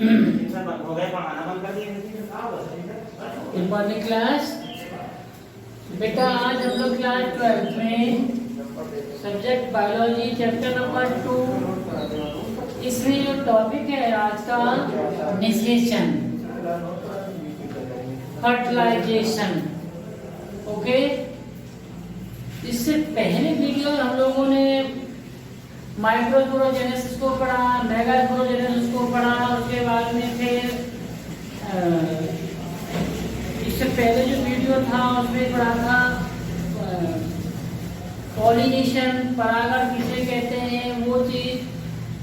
Good morning class. बेटा आज हम लोग क्लास 12 में सब्जेक्ट बायोलॉजी चैप्टर नंबर 2, इसमें जो टॉपिक है आज का निषेचन, फर्टिलाइजेशन। ओके, इससे पहले वीडियो हम लोगों ने माइक्रोस्पोरोजेनेसिस को पढ़ा, मेगास्पोरोजेनेसिस को पढ़ा, उसके बाद में फिर इससे पहले जो वीडियो था उसमें पढ़ा था पॉलिनेशन, परागण किसे कहते हैं वो चीज।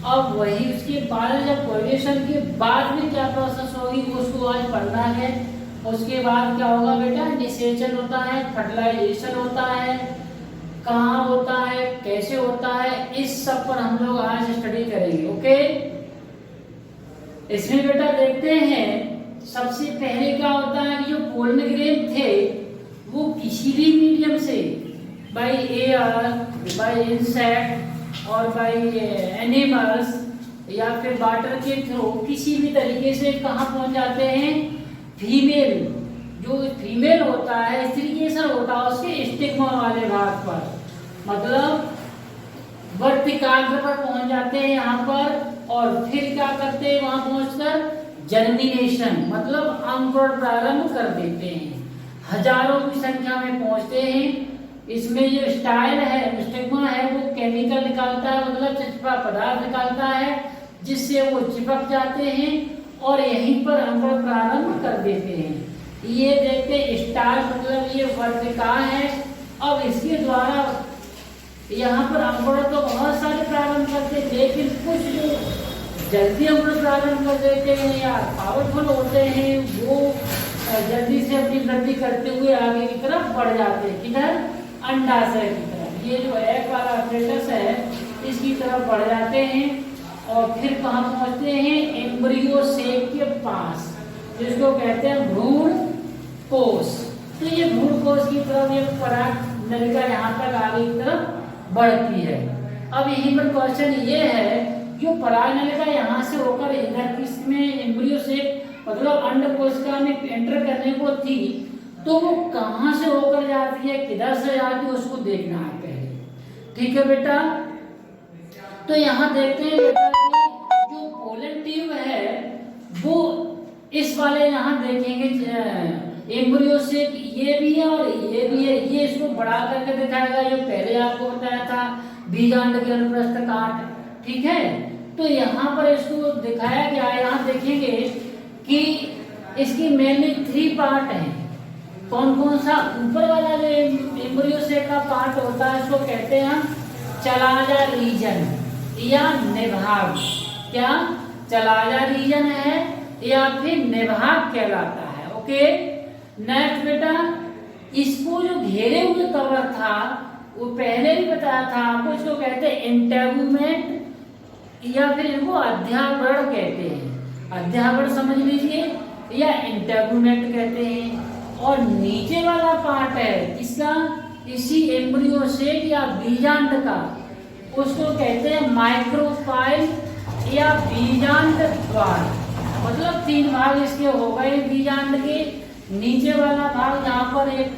अब वही उसके बाद जब पॉलिनेशन के बाद में क्या प्रोसेस होगी उसको आज पढ़ना है। उसके बाद क्या होगा बेटा, निषेचन होता है, फर्टिलाइजेशन होता है, कहाँ होता है, कैसे होता है, इस सब पर हम लोग आज स्टडी करेंगे। ओके, इसमें बेटा देखते हैं सबसे पहले क्या होता है कि जो पोलन ग्रेन थे वो किसी भी मीडियम से बाय एयर, बाय इंसेक्ट और बाय एनिमल्स या फिर वाटर के थ्रू किसी भी तरीके से कहाँ पहुंच जाते हैं, फीमेल जो फीमेल होता है इस तरीके से होता है उसके स्टिग्मा वाले भाग पर, मतलब वर्तिकाग्र पर पहुंच जाते हैं यहाँ पर। और फिर क्या करते हैं वहां पहुंचकर जर्मिनेशन मतलब अंकुरण प्रारंभ कर देते हैं, हजारों की संख्या में पहुंचते हैं। इसमें जो स्टाइल है, स्टिग्मा है, वो केमिकल निकालता है, मतलब चिपचिपा पदार्थ निकालता है जिससे वो चिपक जाते हैं और यहीं पर अंकुरण प्रारंभ कर देते हैं। ये देखते स्टाइल मतलब ये वर्तिका है। अब इसके द्वारा यहाँ पर अंकुरण तो बहुत सारे प्रारंभ करते हैं, लेकिन कुछ जो जल्दी अंकुरण प्रारंभ कर देते हैं या पावरफुल होते हैं वो जल्दी से अपनी वृद्धि करते हुए आगे की तरफ बढ़ जाते हैं। किधर? अंडाशय की तरफ। ये जो एग वाला फेटस है इसकी तरफ बढ़ जाते हैं और फिर कहाँ पहुंचते हैं, एम्ब्रियो सेक के पास, जिसको कहते हैं भ्रूण कोश। तो ये भ्रूण कोश की तरफ ये पराग नलिका यहाँ तक आगे की तरफ बढ़ती है। अब यहीं पर क्वेश्चन ये है, जो पराग नलिका यहाँ से होकर इधर किसमें एम्ब्रियो सेक मतलब अंड कोशिका में एंटर करने को थी, तो वो कहाँ से होकर जाती है, किधर से जाती है, उसको देखना है पहले। ठीक है बेटा, तो यहाँ देखते हैं बेटा कि जो पोलन ट्यूब है वो इस वाले यहाँ देखेंगे एम्ब्रियो से ये भी है और ये भी है। ये इसको बढ़ा करके दिखाएगा, जो पहले आपको बताया था बीजांड के अनुप्रस्थ काट। ठीक है, तो यहाँ पर इसको दिखाया गया है। यहाँ देखेंगे कि इसकी मेनली 3 पार्ट हैं। कौन कौन सा? ऊपर वाला जो एम्ब्रियो से का पार्ट होता है इसको कहते हैं हम चलाजा रीजन या निभाग। क्या? चलाजा रीजन है या फिर निभाग कहलाता है। ओके, नेक्स्ट बेटा, इसको जो घेरे हुए कवर था वो पहले भी बताया था आपको, इसको कहते हैं इंटेगुमेंट या फिर इनको अध्यावरण कहते हैं। अध्यावरण समझ लीजिए या इंटेगुमेंट कहते हैं। और नीचे वाला पार्ट है इसका, इसी एम्ब्रियो सेक या बीजांड का, उसको कहते हैं माइक्रोफाइल या बीजांड द्वार। मतलब 3 भाग इसके हो गए बीजांड के। नीचे वाला भाग जहाँ पर एक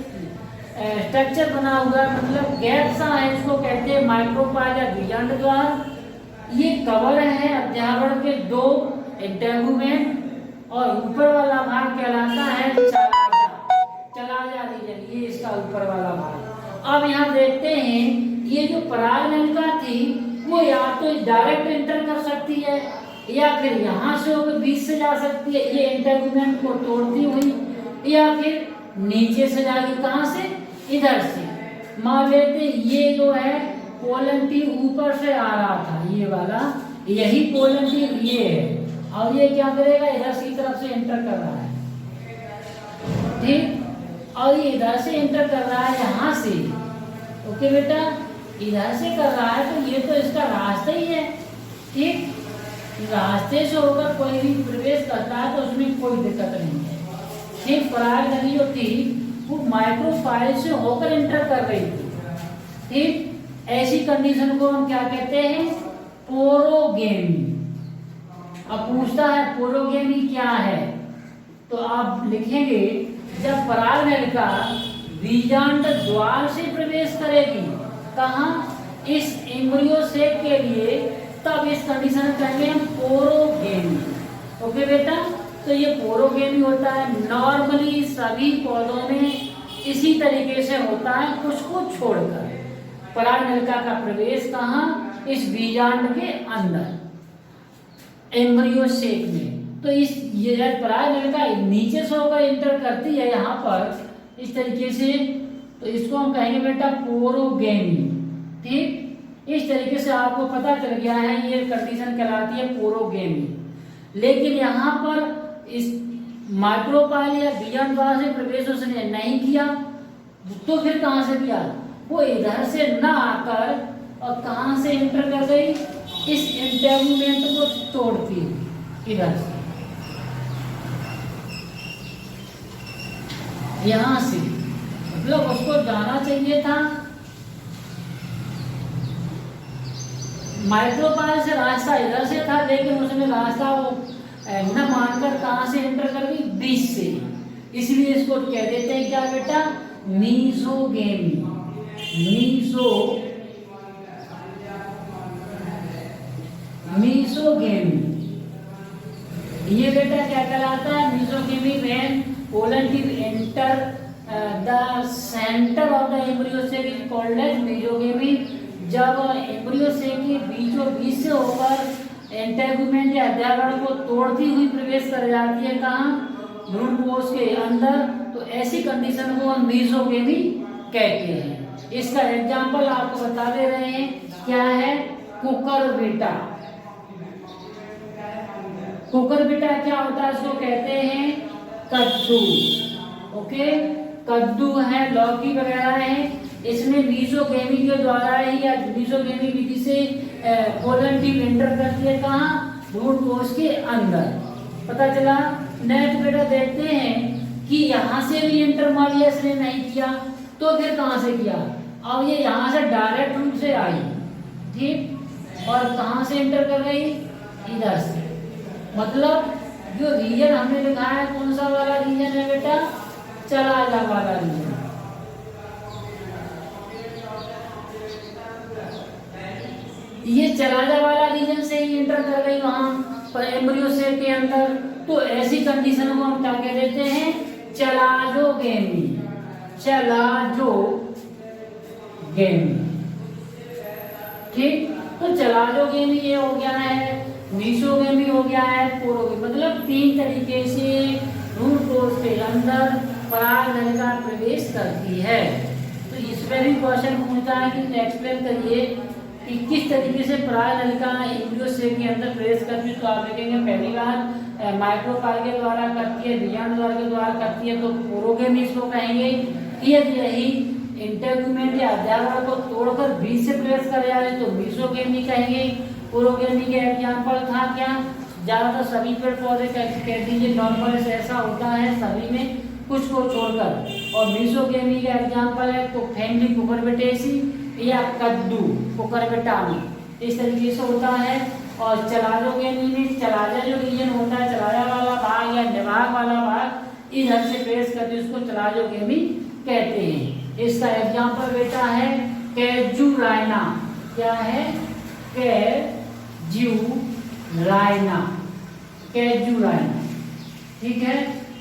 स्ट्रक्चर बना हुआ है, मतलब गैप सा है, इसको कहते हैं माइक्रोफाइल या बीजांड द्वार। ये कवर है अध्यावरण के 2 इंटेगुमेंट, और ऊपर वाला भाग कहलाता है चलाजा रीजन, ये इसका ऊपर वाला भाग। अब यहाँ देखते हैं ये जो पराग नलिका थी वो या तो डायरेक्ट एंटर कर सकती है या फिर यहाँ से होकर बीच से जा सकती है, ये इंटेगुमेंट को तोड़ती हुई, या फिर नीचे से जाएगी। कहाँ से? इधर से। मान लेते ये जो है पोलन ट्यूब ऊपर से आ रहा था, ये वाला, यही पोलन ट्यूब ये है, और ये क्या करेगा, इधर से तरफ से एंटर कर रहा है। ठीक, और ये इधर से एंटर कर रहा है यहाँ से। ओके बेटा, इधर से कर रहा है तो ये तो इसका रास्ता ही है। ठीक, रास्ते से होकर कोई भी प्रवेश करता है तो उसमें कोई दिक्कत नहीं है। ठीक, पराग नली जो थी वो माइक्रोफाइल से होकर एंटर कर रही थी। ठीक, ऐसी कंडीशन को हम क्या कहते हैं, पोरोगेमी। अब पूछता है पोरोगेमी क्या है, तो आप लिखेंगे जब परागनलिका बीजांड द्वार से प्रवेश करेगी, कहाँ, इस एम्ब्रियो सेक के लिए, तब इस कंडीशन कहेंगे हम पोरोगेमी। ओके बेटा, तो ये पोरोगेमी होता है। नॉर्मली सभी पौधों में इसी तरीके से होता है, कुछ को छोड़कर। परागनलिका का प्रवेश कहाँ, इस बीजांड के अंदर एम्ब्रियो सेक में। तो इस ये परागनलिका नीचे से होकर इंटर करती है यहाँ पर इस तरीके से, तो इसको हम कहेंगे बेटा पोरोगेमी। ठीक, इस तरीके से आपको पता चल गया है ये कंडीशन कहलाती है पोरोगेमी। लेकिन यहाँ पर इस माइक्रोपाइल या बीजांड द्वार से प्रवेश उसने नहीं किया, तो फिर कहाँ से किया, वो इधर से न आकर और कहाँ से एंटर कर गई, इस इंटेगुमेंट को तोड़ती इधर से, यहां से, मतलब उसको जाना चाहिए था माइक्रोपाइल से, रास्ता इधर से था, लेकिन उसने रास्ता वो न मानकर कहां से एंटर कर गई, बीच से। इसलिए इसको कह देते हैं क्या बेटा, मीसोगेमी। मीसोगेमी ये बेटा क्या कहलाता है, mesogamy when pollen tip enter the centre of the embryo sac is called as mesogamy. जब एम्ब्रियो सेक के बीचों बीच से होकर एंटेगुमेंट या अध्यावरण को तोड़ती हुई प्रवेश कर जाती है कहाँ, भ्रूण कोश के अंदर, तो ऐसी कंडीशन को हम मीसोगेमी कहते हैं। इसका एग्जाम्पल आपको बता दे रहे हैं, क्या है, कुकुरबिटा। कुकुरबिटा क्या होता है, इसको कहते हैं कद्दू। ओके, कद्दू है, लौकी वगैरह है, इसमें मीसोगेमी के द्वारा ही या मीसोगेमी विधि से पोलन टिप एंटर करती है कहाँ, भ्रूण कोश के अंदर। पता चला। नेक्स्ट बेटा देखते हैं कि यहाँ से भी एंटर मार लिया इसने, नहीं किया, तो फिर कहाँ से किया, अब ये यहाँ से डायरेक्ट रूप से आई, ठीक, और कहाँ से एंटर कर गई, इधर से। मतलब जो रीजन हमने लिखा है कौन सा वाला रीजन है बेटा, चलाजा वाला रीजन। ये चलाजा वाला रीजन से ही एंटर कर गई वहां पर एम्ब्रियो सेक के अंदर, तो ऐसी कंडीशन को हम क्या कह देते हैं, चलाजोगेमी। चलाजोगेमी, ठीक। तो चलाजोगेमी ये हो गया है, मीसोगेमी हो गया है, पोरोगेमी। मतलब 3 तरीके से भ्रूण कोश के अंदर परागनलिका प्रवेश करती है। तो इसमें भी क्वेश्चन पूछता है कि एक्सप्लेन करिए कि किस तरीके से परागनलिका एम्ब्रियो सेक के अंदर प्रवेश करती है। तो आप देखेंगे पहली बार माइक्रोपाइल के द्वारा करती है, बीजांड द्वार के द्वारा करती है, तो पोरोगेमी इसको कहेंगे। यही इंटेगुमेंट या अध्यावरण को तोड़कर बीच से प्रवेश कर जाए तो मीसोगेमी कहेंगे। पोरोगेमी के एग्जाम्पल था क्या, ज्यादातर सभी पेड़ पौधे कह दीजिए नॉर्मल ऐसा होता है सभी में, कुछ को छोड़कर। और मीसोगेमी का एग्जाम्पल है तो फैमिली कुकुरबिटेसी या कद्दू कुकुरबिटा में, इस तरीके से होता है। और चलाजोगेमी में चलाजा जो रीजन होता है, चलाजा वाला भाग या निभाग वाला भाग इधर से प्रवेश करते उसको चलाजोगेमी कहते हैं। इसका एग्जाम्पल बेटा है कैजुराइना। क्या है, कैजुराइना, कैजुराइना, ठीक है।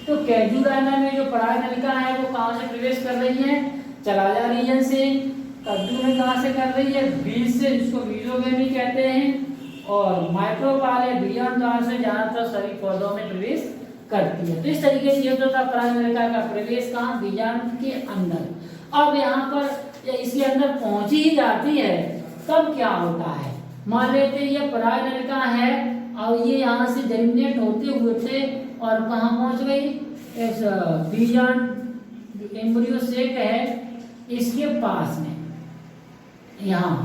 तो कैजुराइना में जो परागनलिका है वो कहाँ से प्रवेश कर रही है, चलाजा रीजन से। कद्दू में कहाँ से कर रही है, बीज से, जिसको मीसोगेमी कहते हैं। और माइक्रोपाइल या बीजांड द्वार से ज्यादातर सभी पौधों में प्रवेश करती है। तो इस तरीके से ये तो था परागनलिका का प्रवेश कहाँ, बीजांड के अंदर। अब यहाँ पर इसके अंदर पहुंची ही जाती है तब क्या होता है, मान लेते ये परागनलिका है और ये यहाँ से जर्मिनेट होते हुए थे और कहाँ पहुंच गई, इस बीजांड एम्ब्रियो सेक है इसके पास में यहाँ।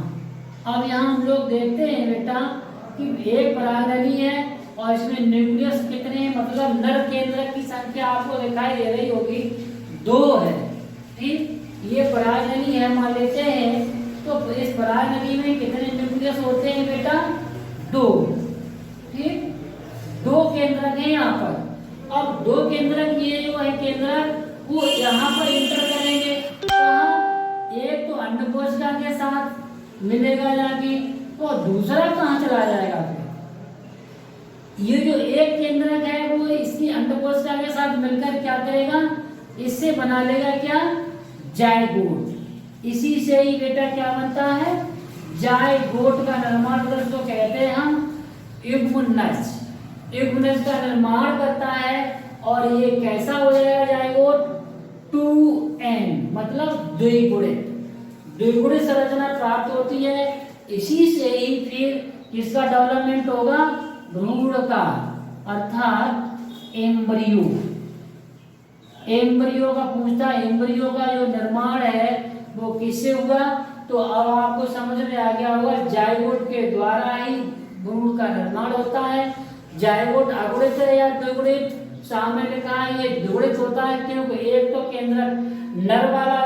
अब यहाँ हम लोग देखते हैं बेटा कि एक परागनली है और इसमें न्यूक्लियस कितने, मतलब नर केंद्रक की संख्या आपको दिखाई दे रही होगी, 2 है, ठीक। ये परागनली है मान लेते हैं, तो इस परागनली में कितने न्यूक्लियस होते हैं बेटा, 2, ठीक। दो केंद्रक है यहाँ पर। अब दो केंद्रक ये जो है केंद्रक वो यहाँ पर इंटर करेंगे, एक तो अंडकोशिका के साथ मिलेगा जाके, और दूसरा कहाँ चला जाएगा फिर? ये जो एक केंद्रक है वो इसकी अंडकोशिका के साथ मिलकर क्या करेगा, इससे बना लेगा क्या, जायगोट। इसी से ही बेटा क्या बनता है, जायगोट का निर्माण तो कहते हैं हम युग्मनज। युग्मनज का निर्माण करता है और ये कैसा हो जाएगा जायगोट, 2n मतलब द्विगुणित, द्विगुणित संरचना प्राप्त होती है। इसी से ही फिर किसका डेवलपमेंट होगा, भ्रूण का, अर्थात एम्ब्रियो। एम्ब्रियो का पूछता, एम्ब्रियो का जो निर्माण है वो किससे हुआ, तो अब आपको समझ में आ गया होगा, जायगोट के द्वारा ही भ्रूण का निर्माण होता है। जायगोट अगुणित है या द्विगुणित, सामने लिखा है ये द्विगुणित होता है, क्योंकि एक तो केंद्रक नर वाला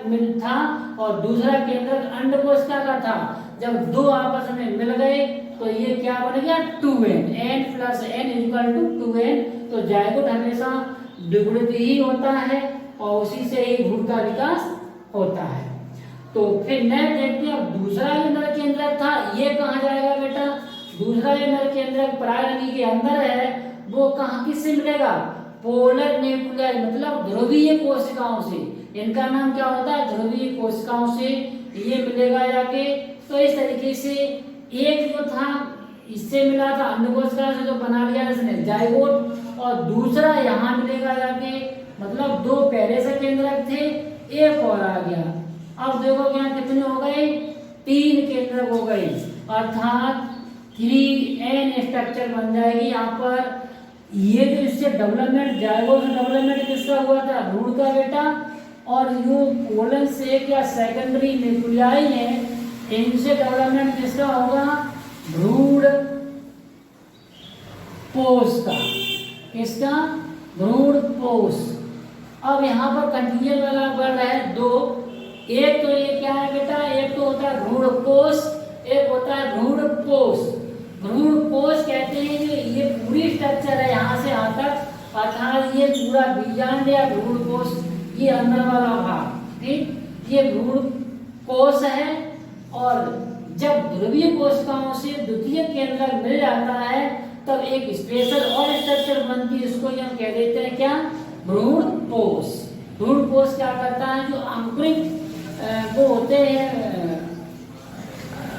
मिल था और दूसरा केंद्रक अंडकोशिका का था। जब दो आपस में मिल गए तो ये क्या बन गया, 2n, n + n = 2n। तो जायगोट हमेशा द्विगुणित ही होता है और उसी से ही भ्रूण का विकास होता है। तो फिर नेक्स्ट देखते हैं, अब दूसरा जो नर केंद्रक था ये कहाँ जाएगा बेटा, दूसरा जो नर केंद्रक परागरंध्री के अंदर है वो कहाँ किससे मिलेगा, पोलर न्यूक्लियाई मतलब ध्रुवीय कोशिकाओं से। इनका नाम क्या होता है, ध्रुवीय कोशिकाओं से ये मिलेगा जाके। तो इस तरीके से एक जो था इससे मिला था अंडकोशिका से, जो बना लिया इसने जायगोट, और दूसरा यहाँ मिलेगा जाके, मतलब दो पहले से केंद्रक थे, एक और आ गया। अब देखो क्या कितने हो गए, 3 केंद्रक हो गए, अर्थात 3n स्ट्रक्चर बन जाएगी यहाँ पर। ये जो इससे डेवलपमेंट, जायगोट से डेवलपमेंट किसका हुआ था, भ्रूण का बेटा, और जो कोलन से क्या सेकेंडरी न्यूक्लियाई है इनसे डेवलपमेंट किसका होगा, भ्रूण कोश का। किसका, भ्रूण कोश। अब यहाँ पर कंटिन्यूअस वाला वर्ड है दो, एक तो ये क्या है बेटा, एक तो होता है भ्रूण कोश, एक होता है भ्रूण कोश। भ्रूण कोश कहते हैं कि ये पूरी स्ट्रक्चर है यहाँ से यहाँ तक, अर्थात ये पूरा बीजांड या भ्रूण कोश, ये अंदर वाला भाग, ठीक, ये भ्रूण कोश है। और जब ध्रुवीय कोशिकाओं से द्वितीय केंद्रक मिल जाता है तब एक स्पेशल और स्ट्रक्चर बनती है, इसको हम कह देते हैं क्या, भ्रूण कोश। भ्रूण कोश क्या करता है, जो अंकुरित वो होते हैं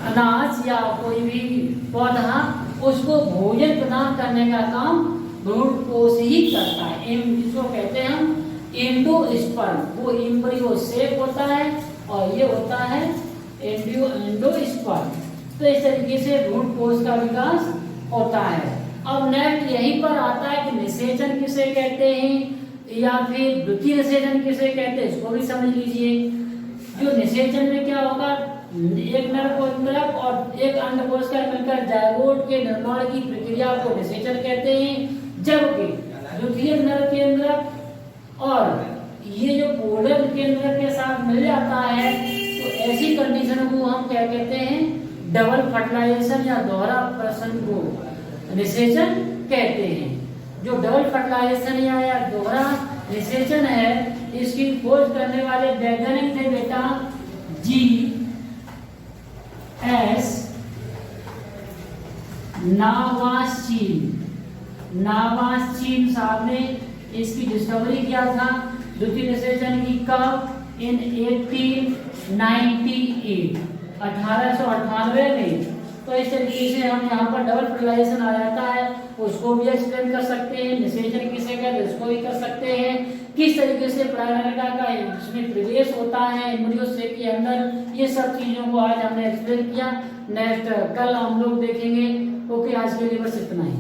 अनाज या कोई भी पौधा, उसको भोजन प्रदान करने का काम भ्रूण कोश ही करता है। इसको कहते हैं हम एंडोस्पर्म। वो एम्ब्रियो शेप होता है और ये होता है एंडोस्पर्म। तो इस तरीके से भ्रूण कोश का विकास होता है। अब नेक्स्ट यहीं पर आता है कि निषेचन किसे कहते हैं या फिर द्वितीय निषेचन किसे कहते हैं, इसको भी समझ लीजिए। जो निषेचन में क्या होगा, एक नर केंद्रक और एक अंडकोशिका मिलकर जायगोट के निर्माण की प्रक्रिया को निषेचन कहते हैं। जबकि द्वितीय नर केंद्रक और ये जो पोलर केंद्रक के साथ मिल जाता है तो ऐसी कंडीशन को हम क्या कहते हैं, डबल फर्टिलाइजेशन या दोहरा प्रसन को निषेचन कहते हैं। जो डबल फर्टिलाइजेशन या दोहरा निषेचन है, इसकी खोज करने वाले वैज्ञानिक थे बेटा G.S. नावास्चीन साहब ने इसकी डिस्कवरी किया था द्वितीय निषेचन की, कब, इन 1898 में। तो इस तरीके से हम यहाँ पर डबल फर्टिलाइजेशन आ जाता है, उसको भी एक्सप्लेन कर सकते हैं। निषेचन किसे कहते हैं उसको भी कर सकते हैं। किस तरीके से परागणिका का इसमें प्रवेश होता है एम्ब्रियो सेक के अंदर, ये सब चीजों को आज हमने एक्सप्लेन किया। नेक्स्ट कल हम लोग देखेंगे। ओके, आज के लिए बस इतना ही।